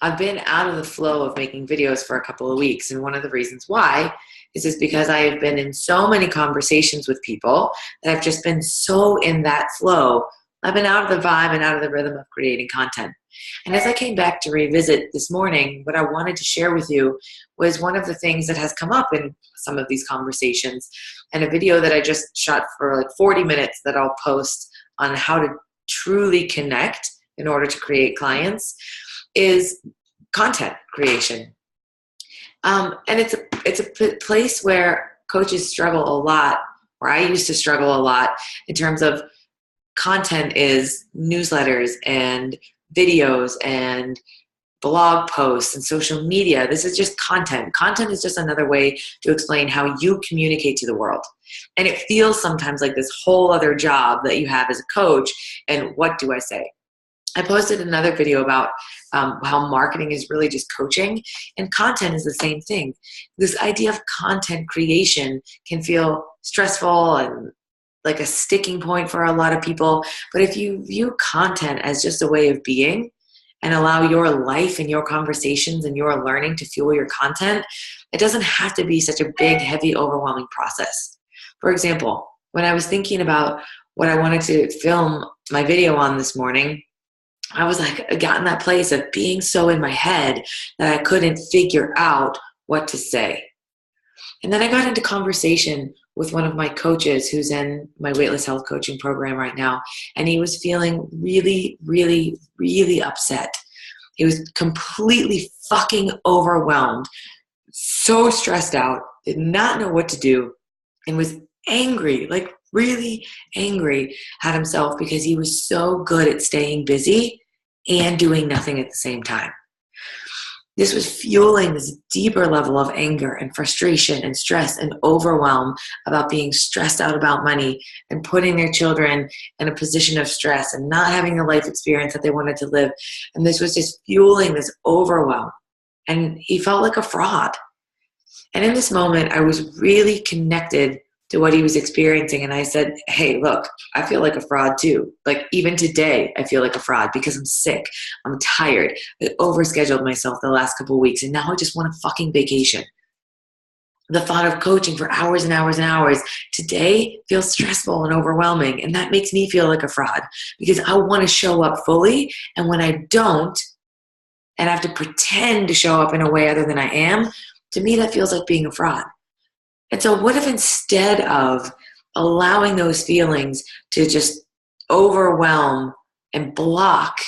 I've been out of the flow of making videos for a couple of weeks. And one of the reasons why is because I have been in so many conversations with people that I've just been so in that flow. I've been out of the vibe and out of the rhythm of creating content. And as I came back to revisit this morning, what I wanted to share with you was one of the things that has come up in some of these conversations, and a video that I just shot for like 40 minutes that I'll post on how to truly connect in order to create clients, is content creation. And it's a place where coaches struggle a lot, or I used to struggle a lot, in terms of content is newsletters and videos and blog posts and social media. This is just content. Content is just another way to explain how you communicate to the world. And it feels sometimes like this whole other job that you have as a coach. And what do I say? I posted another video about how marketing is really just coaching, and content is the same thing. This idea of content creation can feel stressful and like a sticking point for a lot of people. But if you view content as just a way of being and allow your life and your conversations and your learning to fuel your content, it doesn't have to be such a big, heavy, overwhelming process. For example, when I was thinking about what I wanted to film my video on this morning, I was like, I got in that place of being so in my head that I couldn't figure out what to say. And then I got into conversation with one of my coaches who's in my weightless health coaching program right now. And he was feeling really, really, really upset. He was completely fucking overwhelmed, so stressed out, did not know what to do, and was angry, like really angry at himself because he was so good at staying busy and doing nothing at the same time. This was fueling this deeper level of anger and frustration and stress and overwhelm about being stressed out about money and putting their children in a position of stress and not having the life experience that they wanted to live. And this was just fueling this overwhelm. And he felt like a fraud. And in this moment, I was really connected to what he was experiencing. And I said, hey, look, I feel like a fraud too. Like even today, I feel like a fraud because I'm sick. I'm tired. I overscheduled myself the last couple of weeks. And now I just want a fucking vacation. The thought of coaching for hours and hours and hours today feels stressful and overwhelming. And that makes me feel like a fraud because I want to show up fully. And when I don't, and I have to pretend to show up in a way other than I am, to me, that feels like being a fraud. And so what if instead of allowing those feelings to just overwhelm and block,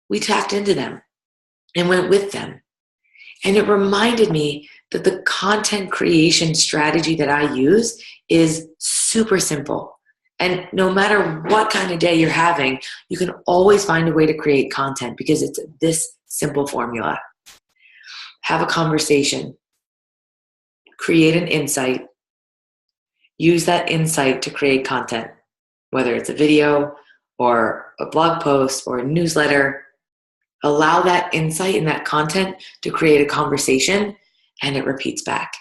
we tapped into them and went with them? And it reminded me that the content creation strategy that I use is super simple. And no matter what kind of day you're having, you can always find a way to create content because it's this simple formula. Have a conversation. Create an insight. Use that insight to create content, whether it's a video or a blog post or a newsletter. Allow that insight and that content to create a conversation, and it repeats back.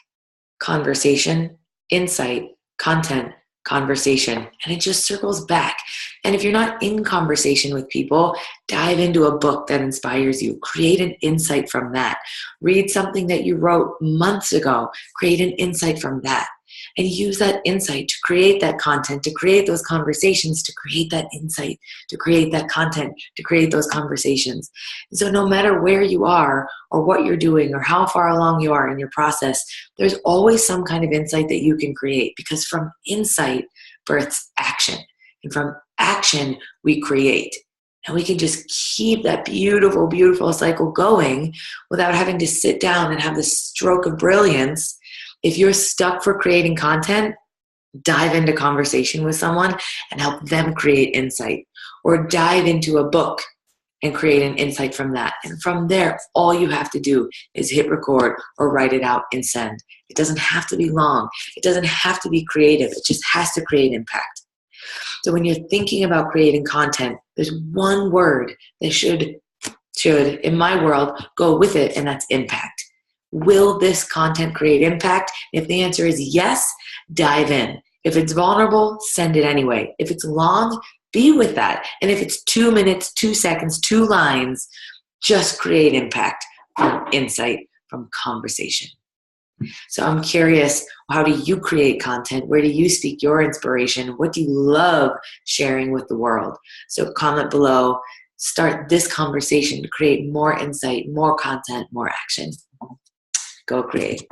Conversation, insight, content, conversation, and it just circles back. And if you're not in conversation with people, dive into a book that inspires you. Create an insight from that. Read something that you wrote months ago. Create an insight from that. And use that insight to create that content, to create those conversations, to create that insight, to create that content, to create those conversations. And so no matter where you are or what you're doing or how far along you are in your process, there's always some kind of insight that you can create, because from insight births action. And from action, we create. And we can just keep that beautiful, beautiful cycle going without having to sit down and have this stroke of brilliance. If you're stuck for creating content, dive into conversation with someone and help them create insight. Or dive into a book and create an insight from that. And from there, all you have to do is hit record or write it out and send. It doesn't have to be long. It doesn't have to be creative. It just has to create impact. So when you're thinking about creating content, there's one word that should, in my world, go with it, and that's impact. Will this content create impact? If the answer is yes, dive in. If it's vulnerable, send it anyway. If it's long, be with that. And if it's 2 minutes, 2 seconds, 2 lines, just create impact from insight, from conversation. So I'm curious, how do you create content? Where do you speak your inspiration? What do you love sharing with the world? So comment below. Start this conversation to create more insight, more content, more action. Go create.